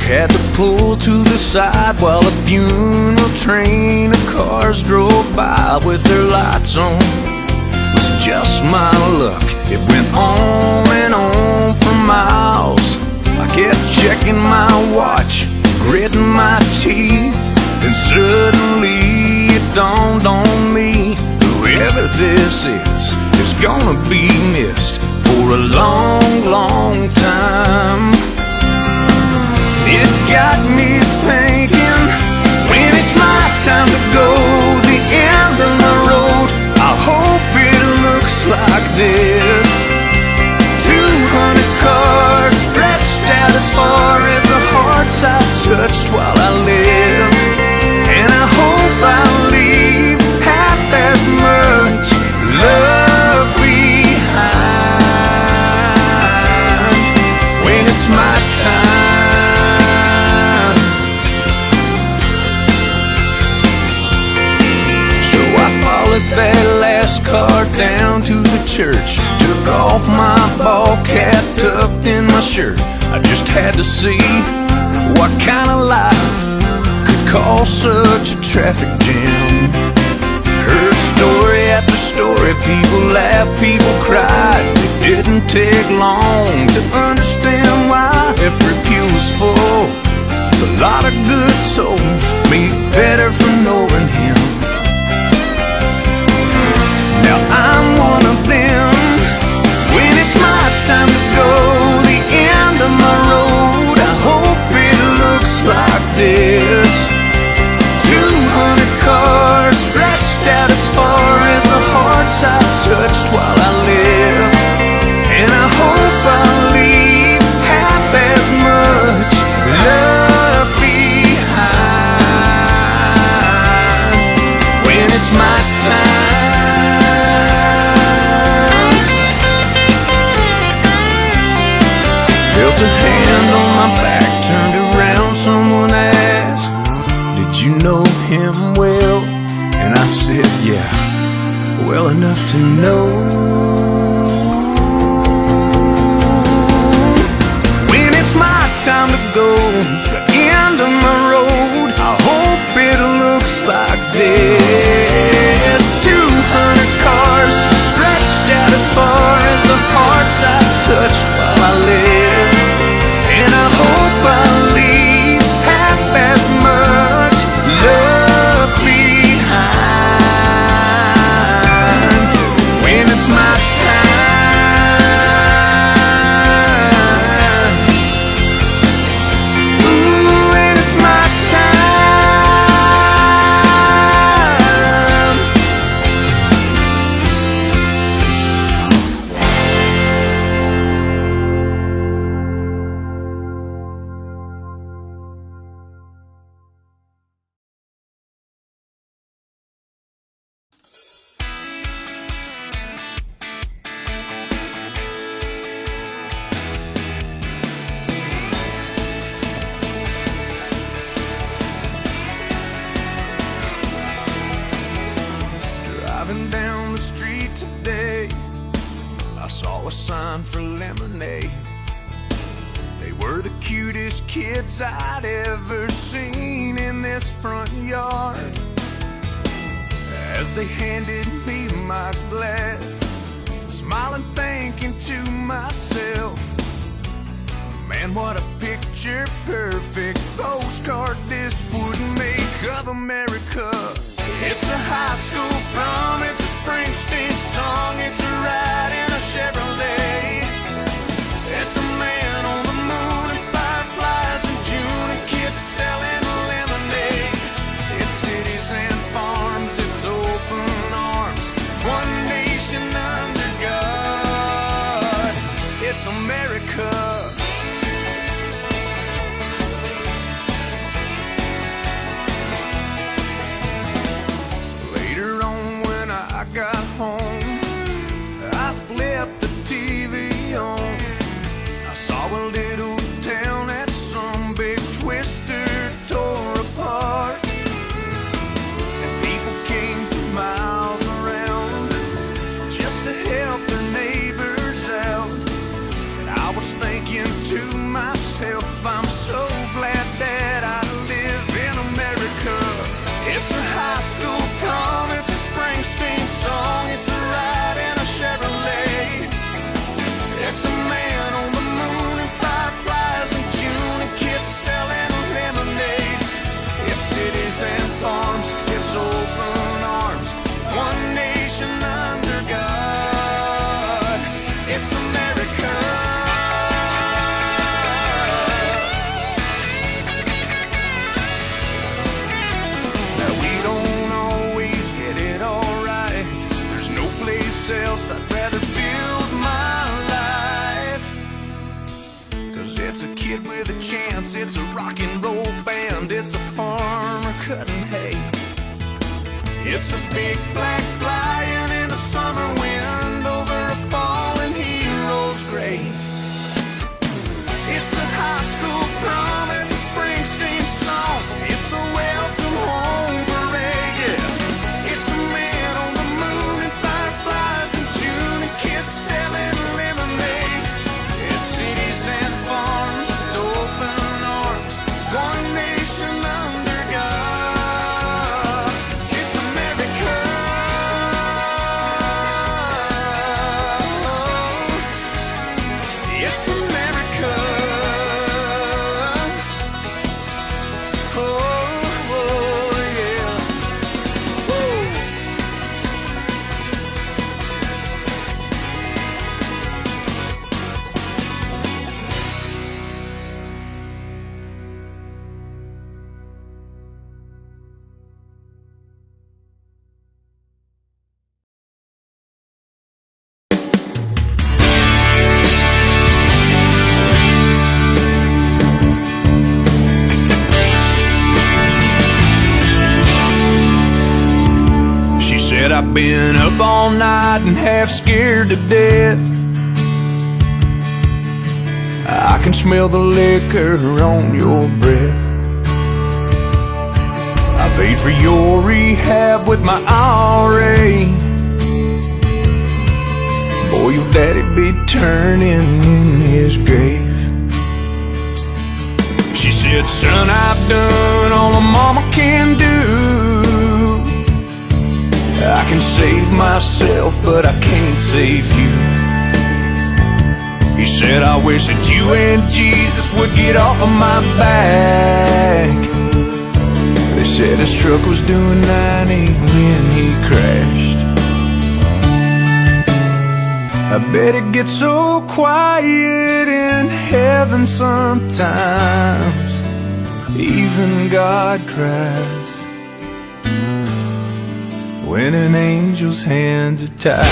had to pull to the side while a funeral train of cars drove by with their lights on. It was just my luck. It went on and on for miles. I kept checking my watch, gritting my teeth. Then suddenly it dawned on me, whoever this is gonna be missed for a long, long time. It got me thinking, when it's my time to go, the end of my road, I hope it looks like this. 200 cars stretched out as far as the hearts I touched while I lived. And I hope I leave half as much love behind when it's my time. So I followed that last car down to the church, took off my ball cap tucked in my shirt. I just had to see what kind of life could cause such a traffic jam. Heard story after story, people laughed, people cried. It didn't take long to understand why every pew was full. It's a lot of good souls made better for knowing him. Now I'm one of them. When it's my time to go, the end of my road, I hope it looks like this. 200 cars stretched out as far as the hearts I touched while I lived. And I hope I'll leave half as much love behind when it's my time. Felt a hand on my back, turned around, someone asked, "Did you know him well?" And I said, "Yeah, well enough to know." When it's my time to go, the end of my road, I hope it looks like this. 200 cars stretched out as far as the hearts I touched while I lived. And I hope I'll leave half as much love behind when it's my time. Ooh, when it's my time. Driving down the street today, I saw a sign for lemonade. They were the cutest kids I'd ever seen in this front yard. As they handed me my glass, smiling, thinking to myself, man, what a picture perfect postcard this would make of America. It's a high school prom, it's a Springsteen song, it's a ride in a Chevrolet. It's a man on the moon and fireflies in June and kids selling lemonade. It's cities and farms, it's open arms, one nation under God. It's America. Later on when I got home, I flipped the TV on. I saw a kid with a chance. It's a rock and roll band. It's a farmer cutting hay. It's a big flag flying in the summer wind over a fallen hero's grave. It's a high school prom. It's a Springsteen song. It's a welcome home parade. Yeah. It's a man on the moon and fireflies in June and kids selling lemonade. It's cities and farms. It's open arms. One nation under God. It's America. It's America. She said, I've been up all night and half scared to death. I can smell the liquor on your breath. I paid for your rehab with my IRA. Boy, your daddy'd be turning in his grave. She said, son, I've done all a mama can do. I can save myself, but I can't save you. He said, I wish that you and Jesus would get off of my back. They said his truck was doing 90 when he crashed. I bet it gets so quiet in heaven sometimes. Even God cries when an angel's hands are tied.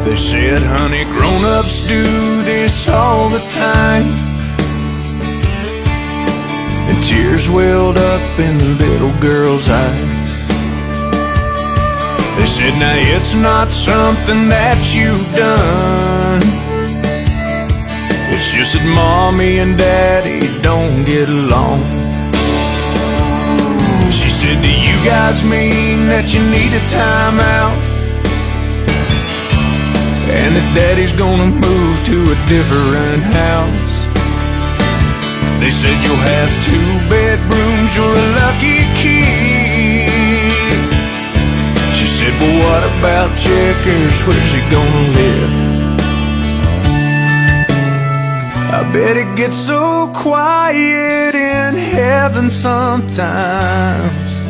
They said, honey, grown-ups do this all the time. And tears welled up in the little girl's eyes. They said, now it's not something that you've done. It's just that mommy and daddy don't get along. She said, do you guys mean that you need a timeout? And that daddy's gonna move to a different house? They said, you'll have 2 bedrooms, you're a lucky kid. She said, but what about Checkers? Where's he gonna live? I bet it gets so quiet in heaven sometimes.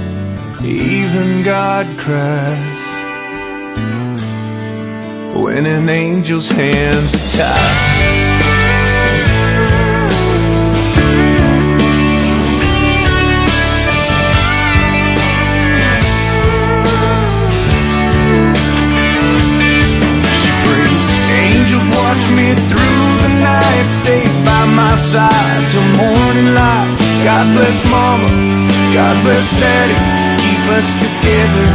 Even God cries when an angel's hands are tied. Watch me through the night, stay by my side till morning light. God bless mama, God bless daddy, keep us together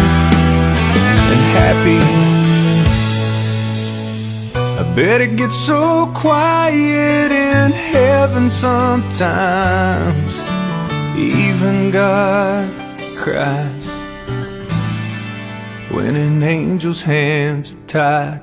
and happy. I bet it gets so quiet in heaven sometimes. Even God cries when an angel's hands are tied.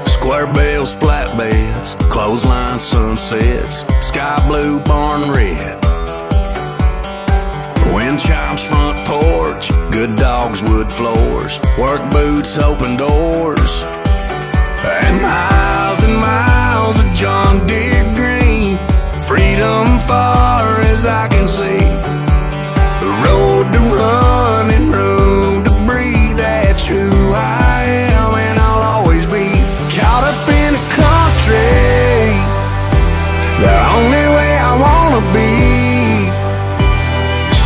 Square bells, flatbeds, clothesline sunsets, sky blue, barn red. When Chicken chops, front porch, good dogs, wood floors, work boots, open doors, and miles of John Deere green. Freedom far as I can see. A road to run and room to breathe. That's who I am and I'll always be. Caught up in the country, the only way I wanna be.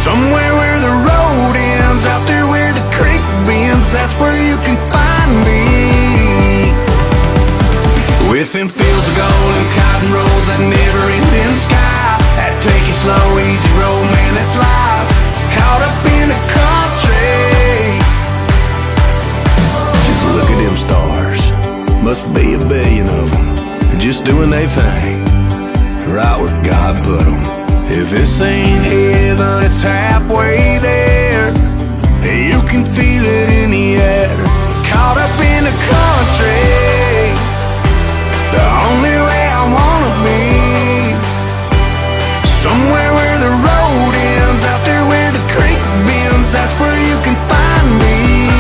Somewhere where the road ends, out there where the creek bends. That's where you can find me. With them fields of gold and cotton rolls, that never-ending sky, that take it slow, easy road, man, that's life. Caught up in the country. Just look at them stars, must be a billion of them, just doing their thing, right where God put them. If this ain't heaven, it's halfway there. You can feel it in the air. Caught up in the country, the only way I wanna be. Somewhere where the road ends, out there where the creek bends. That's where you can find me.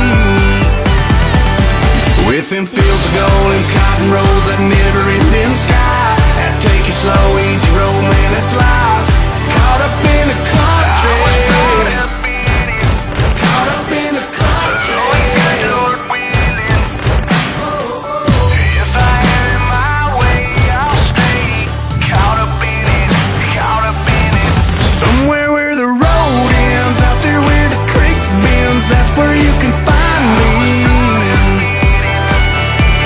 With them fields of gold and cotton rolls, that never-ending sky, that take it slow, easy road, man, that's life. Caught up in the country. Caught up in the country. If I had it my way, I'll stay. Caught up in it, caught up in it. Somewhere where the road ends, out there where the creek bends. That's where you can find me.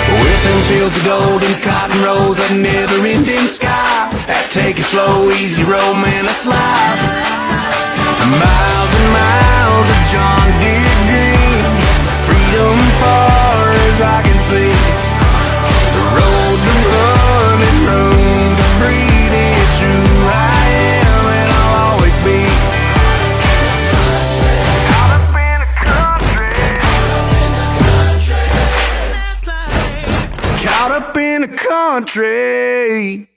With them fields of gold and cotton rolls, that never-ending sky, that take it slow, easy road, man, that's life. Miles and miles of John Deere green. Freedom far as I can see. The road to run and room to breathe. It's who I am and I'll always be. Caught up in the country. Caught up in the country.